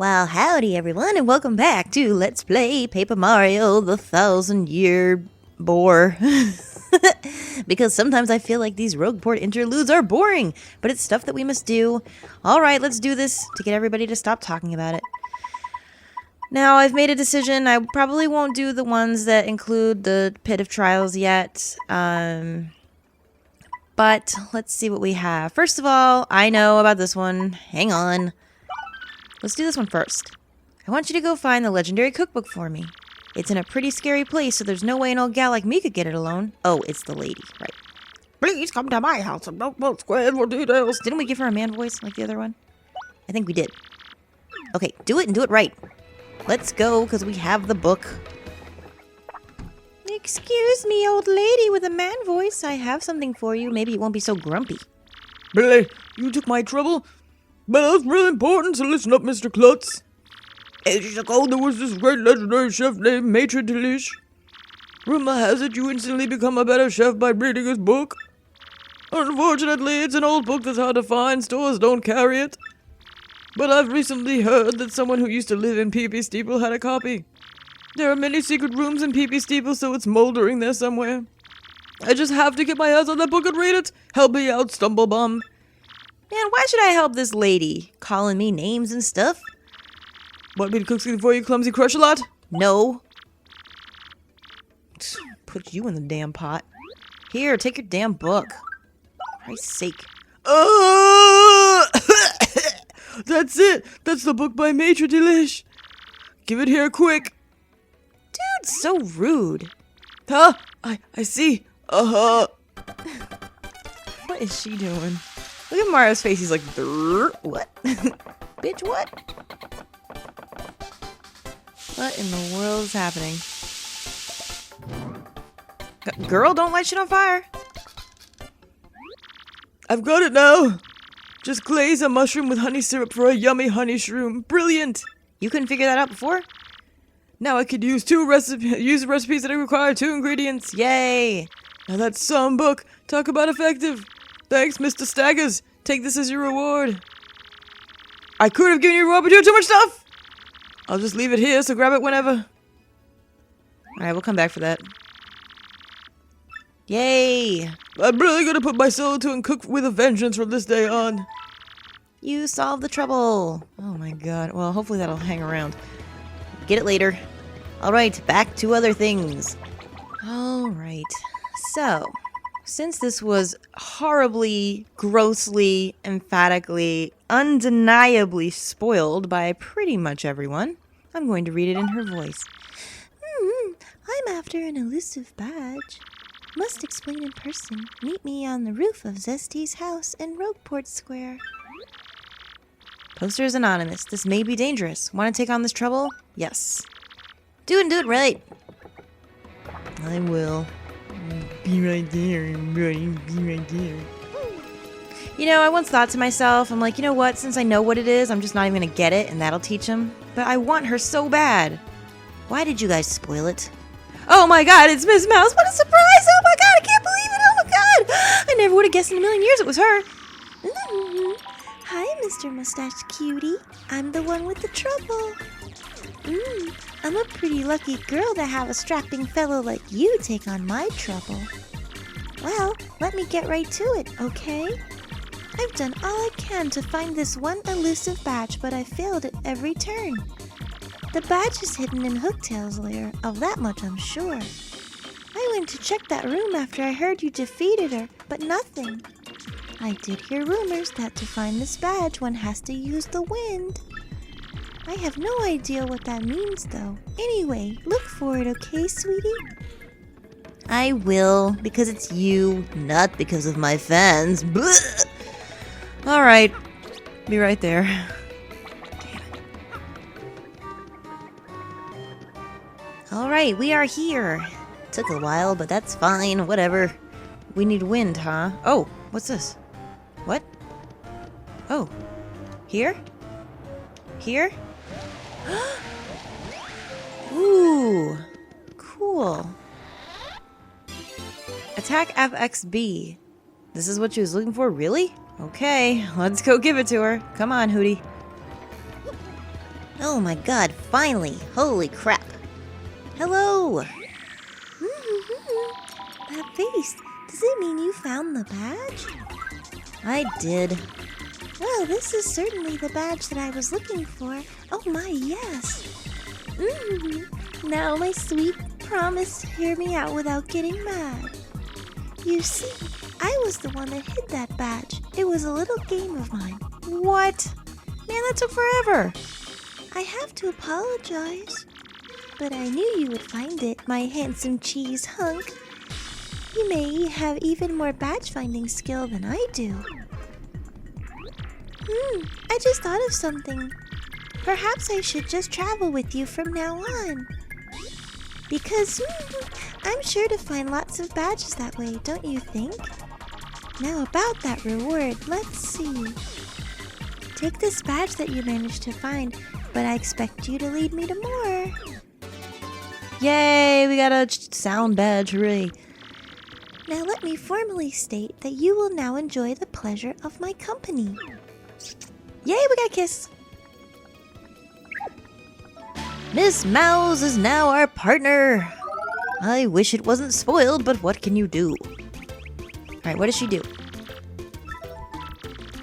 Well, howdy everyone, and welcome back to Let's Play Paper Mario the 1000-Year Bore. Because sometimes I feel like these Rogueport interludes are boring, but it's stuff that we must do. Alright, let's do this to get everybody to stop talking about it. Now, I've made a decision. I probably won't do the ones that include the Pit of Trials yet. But let's see what we have. First of all, I know about this one. Hang on. Let's do this one first. I want you to go find the legendary cookbook for me. It's in a pretty scary place, so there's no way an old gal like me could get it alone. Oh, it's the lady, right. Please come to my house and don't square for details. Didn't we give her a man voice like the other one? I think we did. Okay, do it and do it right. Let's go, because we have the book. Excuse me, old lady with a man voice. I have something for you. Maybe it won't be so grumpy. Billy, you took my trouble? But that's really important, so listen up, Mr. Klutz. Ages ago, there was this great legendary chef named Maitre Delusive. Rumor has it you instantly become a better chef by reading his book. Unfortunately, it's an old book that's hard to find. Stores don't carry it. But I've recently heard that someone who used to live in Pee-Pee Steeple had a copy. There are many secret rooms in Pee-Pee Steeple, so it's moldering there somewhere. I just have to get my hands on that book and read it. Help me out, Stumblebum. Man, why should I help this lady? Calling me names and stuff? Want me to cook something for you, Clumsy Crush-a-Lot? No. Put you in the damn pot. Here, take your damn book. For Christ's sake. That's it. That's the book by Maitre Delish. Give it here quick. Dude, so rude. Huh? I see. What is she doing? Look at Mario's face. He's like, what? Bitch, what? What in the world is happening? Girl, don't light shit on fire. I've got it now. Just glaze a mushroom with honey syrup for a yummy honey shroom. Brilliant. You couldn't figure that out before? Now I could use recipes that require 2 ingredients. Yay. Now that's some book. Talk about effective. Thanks, Mr. Staggers. Take this as your reward. I could have given you a reward, but you had too much stuff. I'll just leave it here, so grab it whenever. Alright, we'll come back for that. Yay! I'm really gonna put my soul to and cook with a vengeance from this day on. You solved the trouble. Oh my god. Well, hopefully that'll hang around. Get it later. Alright, back to other things. Alright. So, since this was horribly, grossly, emphatically, undeniably spoiled by pretty much everyone, I'm going to read it in her voice. I'm after an elusive badge. Must explain in person. Meet me on the roof of Zesty's house in Rogueport Square. Poster is anonymous. This may be dangerous. Want to take on this trouble? Yes. Do it right. I will. Be right there, buddy. Be right there. You know, I once thought to myself, I'm like, you know what? Since I know what it is, I'm just not even going to get it, and that'll teach him. But I want her so bad. Why did you guys spoil it? Oh my god, it's Miss Mouse. What a surprise. Oh my god, I can't believe it. Oh my god. I never would have guessed in a million years it was her. Hi, Mr. Mustache Cutie. I'm the one with the trouble. I'm a pretty lucky girl to have a strapping fellow like you take on my trouble. Well, let me get right to it, okay? I've done all I can to find this one elusive badge, but I failed at every turn. The badge is hidden in Hooktail's lair, of that much I'm sure. I went to check that room after I heard you defeated her, but nothing. I did hear rumors that to find this badge one has to use the wind. I have no idea what that means though. Anyway, look for it, okay, sweetie? I will, because it's you, not because of my fans. Alright, be right there. Alright, we are here. Took a while, but that's fine, whatever. We need wind, huh? Oh, what's this? What? Oh. Here? Here? Ooh. Cool. Attack FXB. This is what she was looking for? Really? Okay, let's go give it to her. Come on, Hootie. Oh my god, finally! Holy crap! Hello! That face, does it mean you found the badge? I did. Well, this is certainly the badge that I was looking for. Oh my, yes. Now, my sweet, promise to hear me out without getting mad. You see, I was the one that hid that badge. It was a little game of mine. What? Man, that took forever! I have to apologize. But I knew you would find it, my handsome cheese hunk. You may have even more badge finding skill than I do. I just thought of something. Perhaps I should just travel with you from now on. Because I'm sure to find lots of badges that way, don't you think? Now about that reward, let's see. Take this badge that you managed to find, but I expect you to lead me to more. Yay, we got a sound badge, hooray. Now let me formally state that you will now enjoy the pleasure of my company. Yay, we got a kiss. Miss Mouse is now our partner. I wish it wasn't spoiled, but what can you do? Alright, what does she do?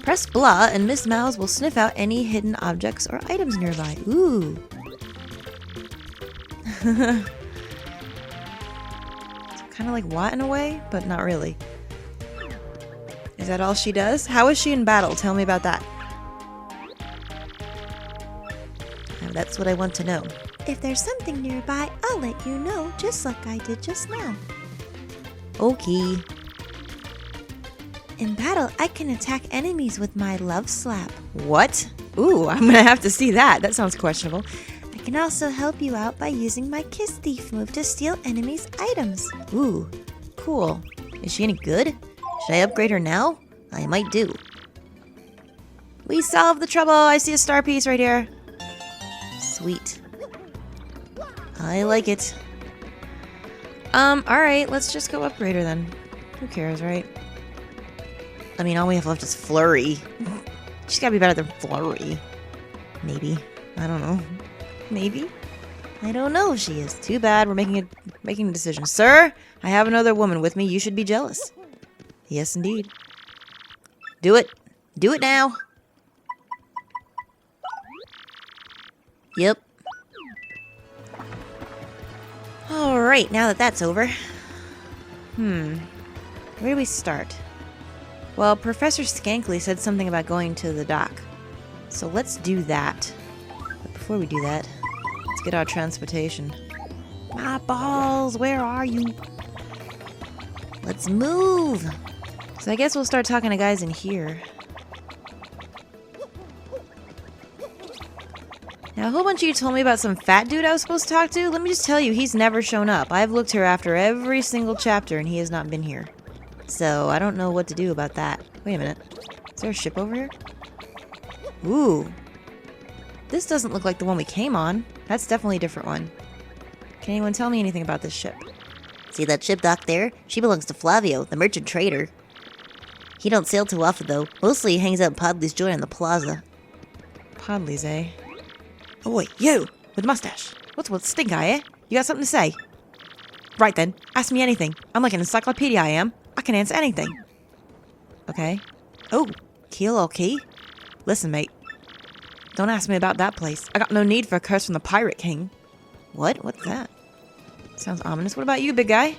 Press blah and Miss Mouse will sniff out any hidden objects or items nearby. Ooh. Kind of like Watt in a way, but not really. Is that all she does? How is she in battle? Tell me about that. That's what I want to know. If there's something nearby, I'll let you know, just like I did just now. Okay. In battle, I can attack enemies with my love slap. What? Ooh, I'm gonna have to see that. That sounds questionable. I can also help you out by using my kiss thief move to steal enemies' items. Ooh, cool. Is she any good? Should I upgrade her now? I might do. We solved the trouble. I see a star piece right here. Sweet. I like it. Alright, let's just go upgrade her then. Who cares, right? I mean, all we have left is Flurry. She's gotta be better than Flurry. Maybe. I don't know. Maybe. I don't know if she is. Too bad we're making a decision. Sir, I have another woman with me. You should be jealous. Yes, indeed. Do it. Do it now. Yep. Alright, now that that's over. Where do we start? Well, Professor Skankly said something about going to the dock. So let's do that. But before we do that, let's get our transportation. My balls, where are you? Let's move! So I guess we'll start talking to guys in here. Now, a whole bunch of you told me about some fat dude I was supposed to talk to. Let me just tell you, he's never shown up. I've looked here after every single chapter, and he has not been here. So, I don't know what to do about that. Wait a minute. Is there a ship over here? Ooh. This doesn't look like the one we came on. That's definitely a different one. Can anyone tell me anything about this ship? See that ship docked there? She belongs to Flavio, the merchant trader. He don't sail too often, though. Mostly he hangs out in Podley's Joint in the plaza. Podley's, eh? Oh, wait, you! With the mustache. What's stink eye, eh? You got something to say? Right then, ask me anything. I'm like an encyclopedia, I am. I can answer anything. Okay. Oh, Keel or Key? Listen, mate. Don't ask me about that place. I got no need for a curse from the Pirate King. What? What's that? Sounds ominous. What about you, big guy?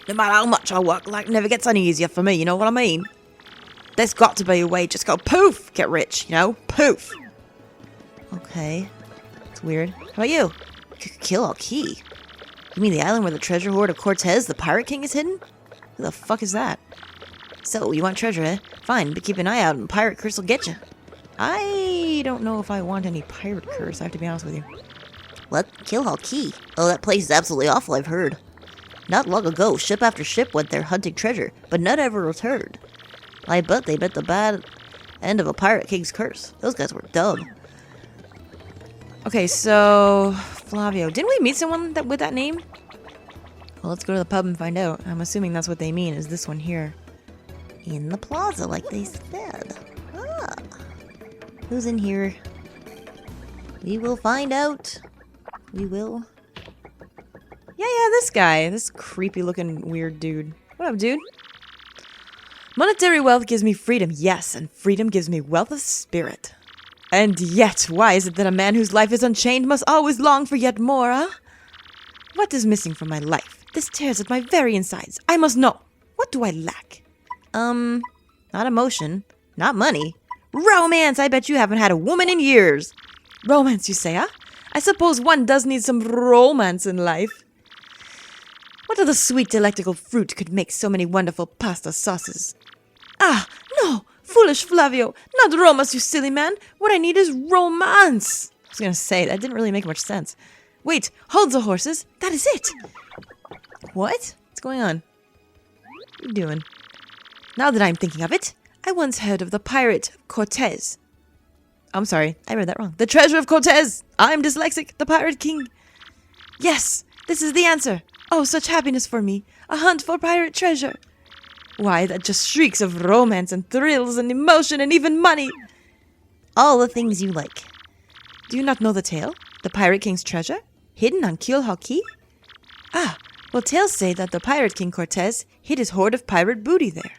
No matter how much I work, life never gets any easier for me, you know what I mean? There's got to be a way, just go poof, get rich, you know? Poof! Okay. It's weird. How about you? Kill or Key? You mean the island where the treasure hoard of Cortez, the Pirate King, is hidden? Who the fuck is that? So, you want treasure, eh? Fine, but keep an eye out and pirate curse will get you. I don't know if I want any pirate curse, I have to be honest with you. What? Killhall Key? Oh, that place is absolutely awful, I've heard. Not long ago, ship after ship went there hunting treasure, but none ever returned. I bet they bet the bad end of a pirate king's curse. Those guys were dumb. Okay, so Flavio. Didn't we meet someone with that name? Well, let's go to the pub and find out. I'm assuming that's what they mean, is this one here. In the plaza, like they said. Who's in here? We will find out. We will. Yeah, this guy. This creepy looking weird dude. What up, dude? Monetary wealth gives me freedom, yes, and freedom gives me wealth of spirit. And yet, why is it that a man whose life is unchained must always long for yet more, huh? What is missing from my life? This tears at my very insides. I must know. What do I lack? Not emotion. Not money. Romance! I bet you haven't had a woman in years. Romance, you say, huh? I suppose one does need some romance in life. What other sweet, delectable fruit could make so many wonderful pasta sauces? Ah, no! Foolish Flavio! Not romance, you silly man! What I need is romance! I was gonna say, that didn't really make much sense. Wait, hold the horses! That is it! What? What's going on? What are you doing? Now that I'm thinking of it, I once heard of the pirate Cortez. I'm sorry, I read that wrong. The treasure of Cortez! I'm dyslexic, the pirate king! Yes, this is the answer! Oh, such happiness for me! A hunt for pirate treasure! Why, that just shrieks of romance and thrills and emotion and even money! All the things you like. Do you not know the tale? The Pirate King's treasure? Hidden on Keelhaul Key? Ah, well, tales say that the Pirate King Cortez hid his hoard of pirate booty there.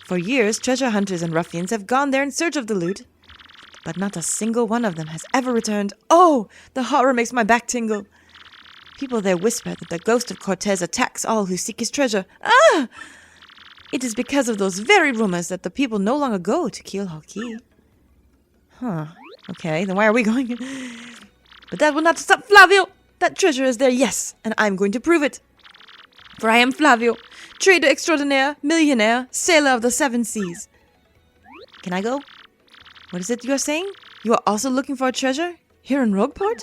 For years, treasure hunters and ruffians have gone there in search of the loot, but not a single one of them has ever returned. Oh, the horror makes my back tingle. People there whisper that the ghost of Cortez attacks all who seek his treasure. Ah! It is because of those very rumors that the people no longer go to Keelhaul Key. Huh. Okay, then why are we going? But that will not stop Flavio! That treasure is there, yes, and I'm going to prove it. For I am Flavio, trader extraordinaire, millionaire, sailor of the seven seas. Can I go? What is it you're saying? You are also looking for a treasure? Here in Rogueport?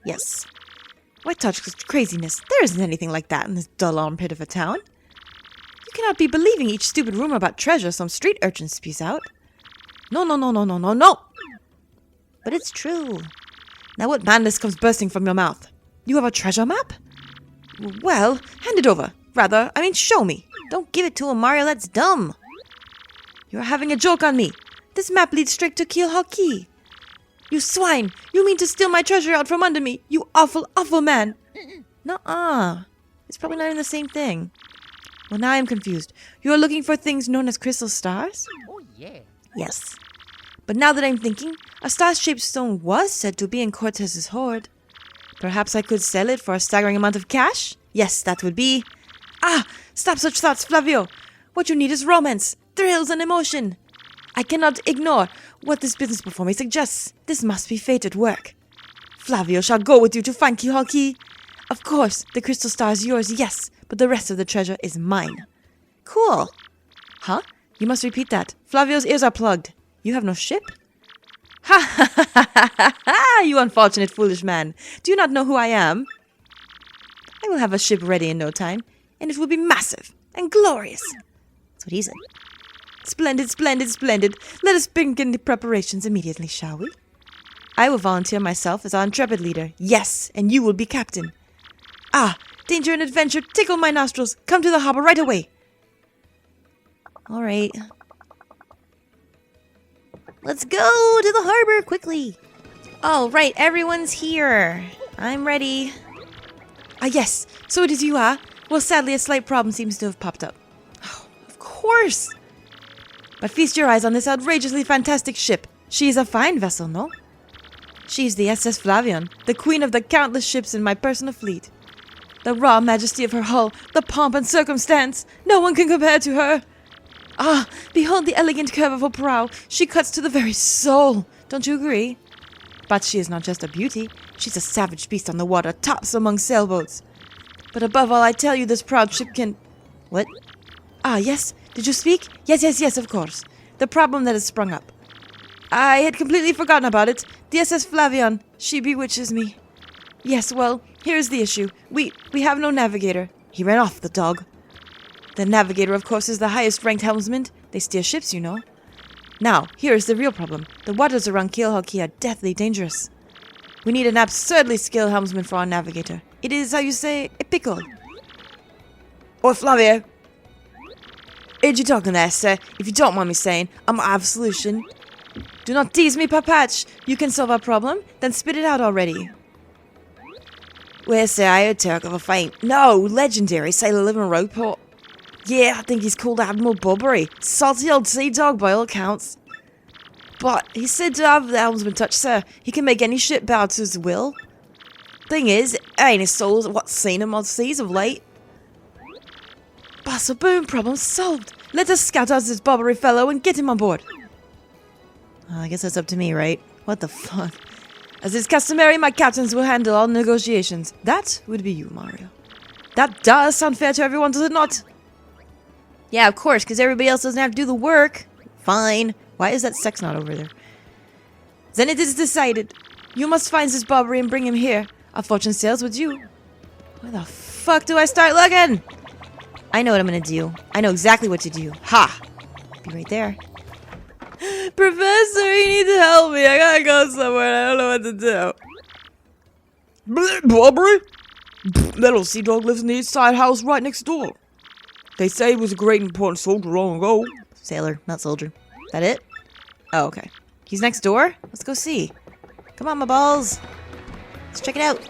Yes. Why touch such craziness? There isn't anything like that in this dull armpit of a town. You cannot be believing each stupid rumor about treasure some street urchin spews out. No. But it's true. Now what madness comes bursting from your mouth? You have a treasure map? Well, hand it over. Rather, show me. Don't give it to him, Mario. That's dumb. You're having a joke on me. This map leads straight to Keelhaul Key. You swine! You mean to steal my treasure out from under me? You awful, awful man! Nuh-uh. It's probably not even the same thing. Well, now I'm confused. You are looking for things known as crystal stars? Oh, yeah. Yes. But now that I'm thinking, a star-shaped stone was said to be in Cortez's hoard. Perhaps I could sell it for a staggering amount of cash? Yes, that would be... Ah! Stop such thoughts, Flavio! What you need is romance, thrills, and emotion. I cannot ignore what this business before me suggests. This must be fate at work. Flavio shall go with you to find Keelhaul Key. Of course, the crystal star is yours, yes, but the rest of the treasure is mine. Cool. Huh? You must repeat that. Flavio's ears are plugged. You have no ship? Ha ha ha ha ha ha! You unfortunate foolish man. Do you not know who I am? I will have a ship ready in no time, and it will be massive and glorious. That's what he said. Splendid, splendid, splendid. Let us begin the preparations immediately, shall we? I will volunteer myself as our intrepid leader. Yes, and you will be captain. Ah, danger and adventure tickle my nostrils. Come to the harbor right away. All right. Let's go to the harbor quickly. All right, everyone's here. I'm ready. Ah, yes. So it is you, ah? Well, sadly, a slight problem seems to have popped up. Oh, of course. But feast your eyes on this outrageously fantastic ship. She is a fine vessel, no? She is the SS Flavian, the queen of the countless ships in my personal fleet. The raw majesty of her hull, the pomp and circumstance, no one can compare to her. Ah, behold the elegant curve of her prow. She cuts to the very soul. Don't you agree? But she is not just a beauty. She's a savage beast on the water, tops among sailboats. But above all, I tell you, this proud ship can... What? Ah, yes? Did you speak? Yes, of course. The problem that has sprung up. I had completely forgotten about it. The SS Flavian. She bewitches me. Yes, well, here's the issue. We have no navigator. He ran off, the dog. The navigator, of course, is the highest-ranked helmsman. They steer ships, you know. Now, here is the real problem. The waters around Keelhaul Key are deathly dangerous. We need an absurdly skilled helmsman for our navigator. It is, how you say, a pickle. Or Flavio. Who'd you talking there, sir? If you don't mind me saying, I might have a solution. Do not tease me, Papatch. You can solve our problem, then spit it out already. Where's the Ioturk of a faint? No, legendary sailor living in Rogueport. Yeah, I think he's called Admiral Bobbery. Salty old sea dog by all accounts. But he's said to have the helmsman touch, sir. He can make any ship bow to his will. Thing is, ain't his soul what's seen him on seas of late. Bustle boom, problem solved. Let us scout out this Bobbery fellow and get him on board. I guess that's up to me, right? What the fuck? As is customary, my captains will handle all negotiations. That would be you, Mario. That does sound fair to everyone, does it not? Yeah, of course, because everybody else doesn't have to do the work. Fine. Why is that sex not over there? Then it is decided. You must find this Bobbery and bring him here. Our fortune sails with you. Where the fuck do I start looking? I know what I'm gonna do. I know exactly what to do. Ha! Be right there. Professor, you need to help me. I gotta go somewhere and I don't know what to do. Bobbery? That old sea dog lives in the east side house right next door. They say he was a great and important soldier long ago. Sailor, not soldier. That it? Oh, okay. He's next door? Let's go see. Come on, my balls. Let's check it out.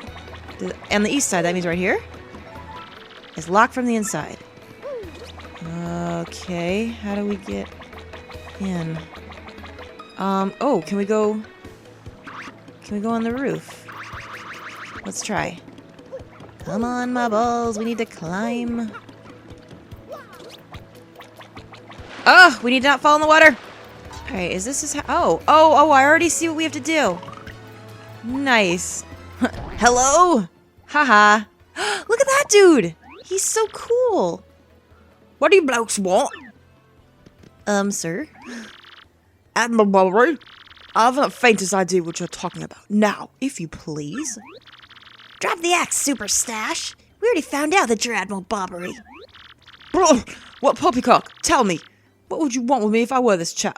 On the east side, that means right here. It's locked from the inside. Okay, how do we get in? Oh, can we go on the roof? Let's try. Come on, my balls, we need to climb. Oh, we need to not fall in the water. Alright, is this how... Oh, I already see what we have to do. Nice. Hello? Haha. Look at that dude. He's so cool. What do you blokes want? Sir? Admiral Bobbery? I haven't the faintest idea what you're talking about. Now, if you please. Drop the axe, Super Stache. We already found out that you're Admiral Bobbery. Bro, what poppycock? Tell me. What would you want with me if I were this chap?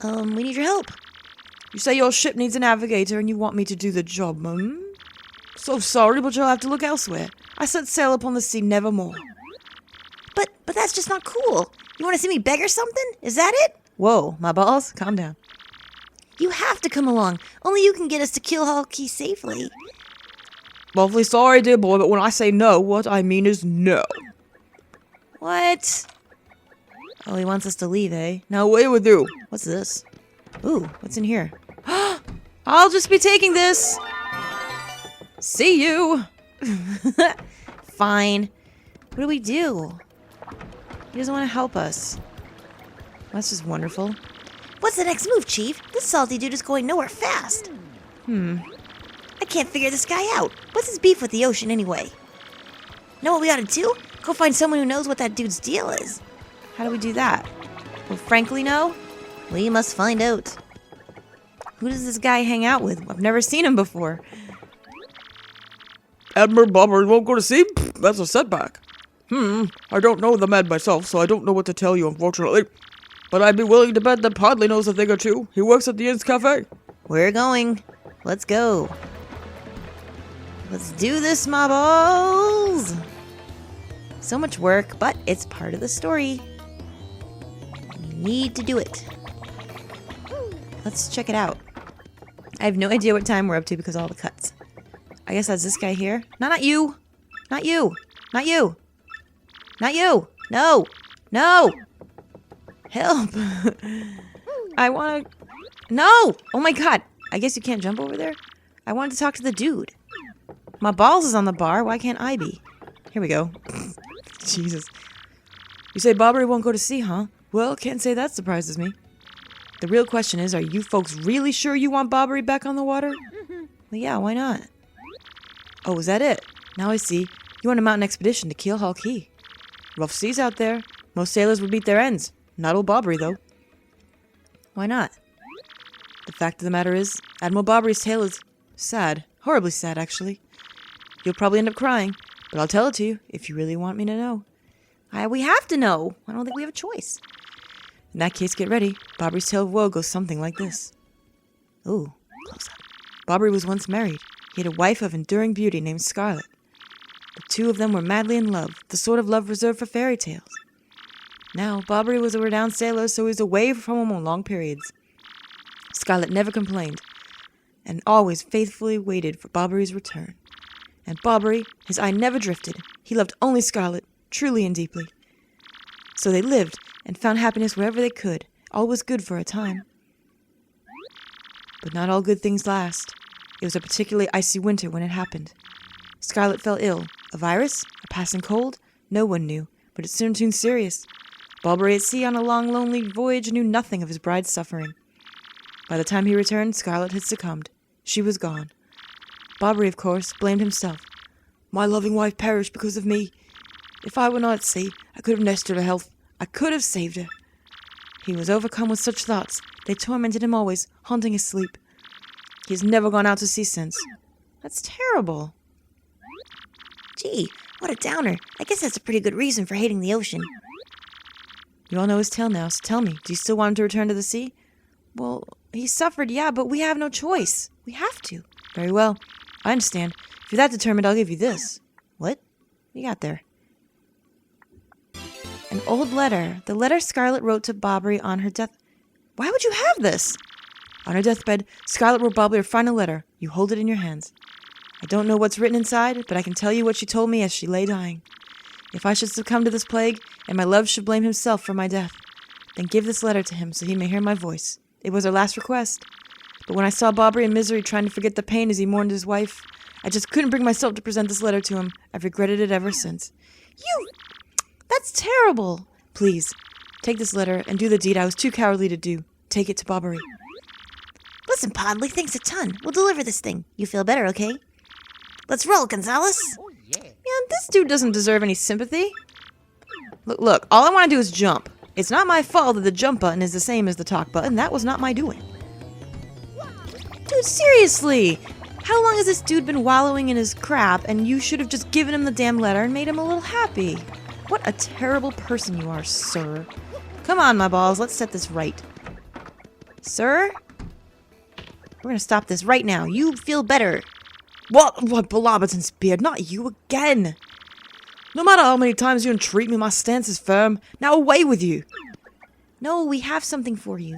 We need your help. You say your ship needs a navigator and you want me to do the job, So sorry, but you'll have to look elsewhere. I set sail upon the sea nevermore. But that's just not cool. You want to see me beg or something? Is that it? Whoa, my balls, calm down. You have to come along. Only you can get us to Keelhaul Key safely. Awfully sorry, dear boy, but when I say no, what I mean is no. What? Oh, he wants us to leave, eh? Now away with you. What's this? Ooh, what's in here? I'll just be taking this. See you. Fine. What do we do? He doesn't want to help us. That's just wonderful. What's the next move, Chief? This salty dude is going nowhere fast. I can't figure this guy out. What's his beef with the ocean anyway? Know what we ought to do? Go find someone who knows what that dude's deal is. How do we do that? Well, frankly, no. We must find out. Who does this guy hang out with? I've never seen him before. Admiral Bobbery won't go to sea? That's a setback. I don't know the man myself, so I don't know what to tell you, unfortunately. But I'd be willing to bet that Podley knows a thing or two. He works at the Inn's Cafe. We're going. Let's go. Let's do this, my balls. So much work, but it's part of the story. We need to do it. Let's check it out. I have no idea what time we're up to because of all the cuts. I guess that's this guy here. No, not you. Not you. Not you. Not you. No. No. Help. I want to... No. Oh my god. I guess you can't jump over there. I wanted to talk to the dude. My balls is on the bar. Why can't I be? Here we go. Jesus. You say Bobbery won't go to sea, huh? Well, can't say that surprises me. The real question is, are you folks really sure you want Bobbery back on the water? Well, yeah, why not? Oh, is that it? Now I see. You want a mountain expedition to Keelhaul Key. Rough seas out there. Most sailors would beat their ends. Not old Bobbery, though. Why not? The fact of the matter is, Admiral Bobbery's tale is sad. Horribly sad, actually. You'll probably end up crying, but I'll tell it to you if you really want me to know. We have to know. I don't think we have a choice. In that case, get ready. Bobbery's tale of woe goes something like this. Ooh, close up. Bobbery was once married. He had a wife of enduring beauty named Scarlet. The two of them were madly in love, the sort of love reserved for fairy tales. Now, Bobbery was a renowned sailor, so he was away from home on long periods. Scarlet never complained, and always faithfully waited for Bobbery's return. And Bobbery, his eye never drifted. He loved only Scarlet, truly and deeply. So they lived and found happiness wherever they could. All was good for a time. But not all good things last. It was a particularly icy winter when it happened. Scarlet fell ill. A virus? A passing cold? No one knew, but it soon turned serious. Bobbery at sea on a long, lonely voyage knew nothing of his bride's suffering. By the time he returned, Scarlet had succumbed. She was gone. Bobbery, of course, blamed himself. My loving wife perished because of me. If I were not at sea, I could have nursed her health. I could have saved her. He was overcome with such thoughts. They tormented him always, haunting his sleep. He has never gone out to sea since. That's terrible. Gee, what a downer. I guess that's a pretty good reason for hating the ocean. You all know his tale now, so tell me, do you still want him to return to the sea? Well, he suffered, yeah, but we have no choice. We have to. Very well. I understand. If you're that determined, I'll give you this. What? You got there. An old letter. The letter Scarlet wrote to Bobbery on her death... Why would you have this? On her deathbed, Scarlet wrote Bobbery a final letter. You hold it in your hands. I don't know what's written inside, but I can tell you what she told me as she lay dying. If I should succumb to this plague, and my love should blame himself for my death, then give this letter to him so he may hear my voice. It was her last request. But when I saw Bobbery in misery trying to forget the pain as he mourned his wife, I just couldn't bring myself to present this letter to him. I've regretted it ever since. You... That's terrible. Please, take this letter and do the deed I was too cowardly to do. Take it to Bobbery. Listen, Podley, thanks a ton. We'll deliver this thing. You feel better, okay? Let's roll, Gonzalez. Man, this dude doesn't deserve any sympathy. Look, all I want to do is jump. It's not my fault that the jump button is the same as the talk button. That was not my doing. Dude, seriously! How long has this dude been wallowing in his crap, and you should have just given him the damn letter and made him a little happy? What a terrible person you are, sir. Come on, my balls, let's set this right. Sir? We're gonna stop this right now. You feel better. What, Balabaton's beard? Not you again. No matter how many times you entreat me, my stance is firm. Now away with you. No, we have something for you.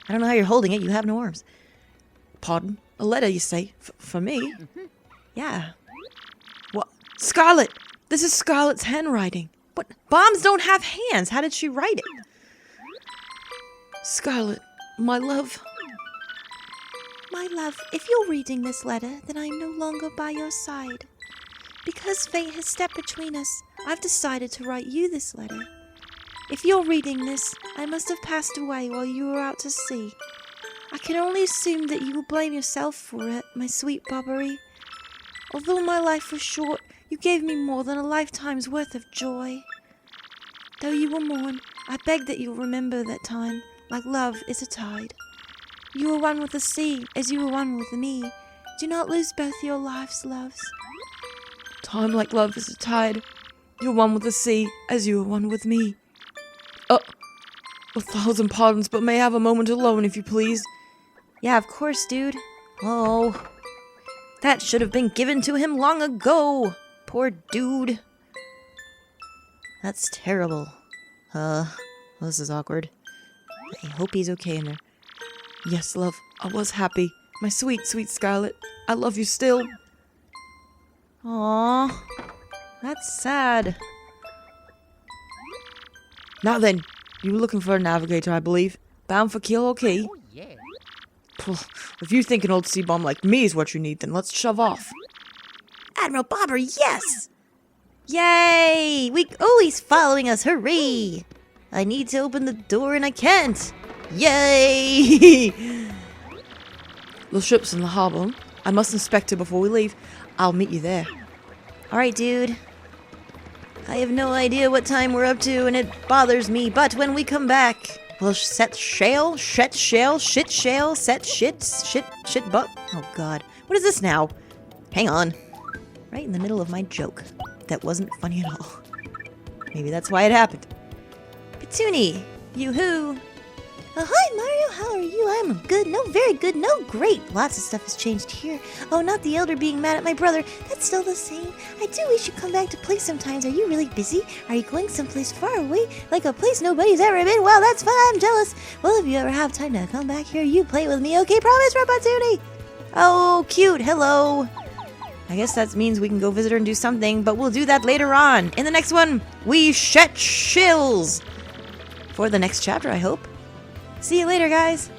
I don't know how you're holding it. You have no arms. Pardon? A letter, you say? For me? Yeah. What? Scarlet! This is Scarlet's handwriting. What? Bombs don't have hands. How did she write it? Scarlet, my love. My love, if you're reading this letter, then I'm no longer by your side. Because fate has stepped between us, I've decided to write you this letter. If you're reading this, I must have passed away while you were out to sea. I can only assume that you will blame yourself for it, my sweet Bobbery. Although my life was short, you gave me more than a lifetime's worth of joy. Though you will mourn, I beg that you'll remember that time, like love is a tide. You were one with the sea, as you were one with me. Do not lose both your lives, loves. Time like love is a tide. You're one with the sea, as you are one with me. 1,000 pardons, but may I have a moment alone, if you please? Yeah, of course, dude. Oh, that should have been given to him long ago. Poor dude. That's terrible. This is awkward. I hope he's okay in there. Yes, love, I was happy. My sweet, sweet Scarlet. I love you still. Aww, that's sad. Now then, you were looking for a navigator, I believe. Bound for Keel or Key? Oh, yeah. If you think an old sea bomb like me is what you need, then let's shove off. Admiral Bobber, yes! Yay! He's following us, hooray! I need to open the door and I can't. Yay! The ship's in the harbor. I must inspect it before we leave. I'll meet you there. Alright, dude. I have no idea what time we're up to, and it bothers me, but when we come back, we'll set shale, shet shale, shit shale, set shit butt. Oh god. What is this now? Hang on. Right in the middle of my joke. That wasn't funny at all. Maybe that's why it happened. Petuni! Yoo-hoo! Hi, Mario. How are you? I'm good. No, very good. No, great. Lots of stuff has changed here. Oh, not the elder being mad at my brother. That's still the same. I do wish you'd come back to play sometimes. Are you really busy? Are you going someplace far away? Like a place nobody's ever been? Well, that's fun. I'm jealous. Well, if you ever have time to come back here, you play with me. Okay, promise, Rapunzel. Oh, cute. Hello. I guess that means we can go visit her and do something, but we'll do that later on. In the next one, we shet shills. For the next chapter, I hope. See you later, guys.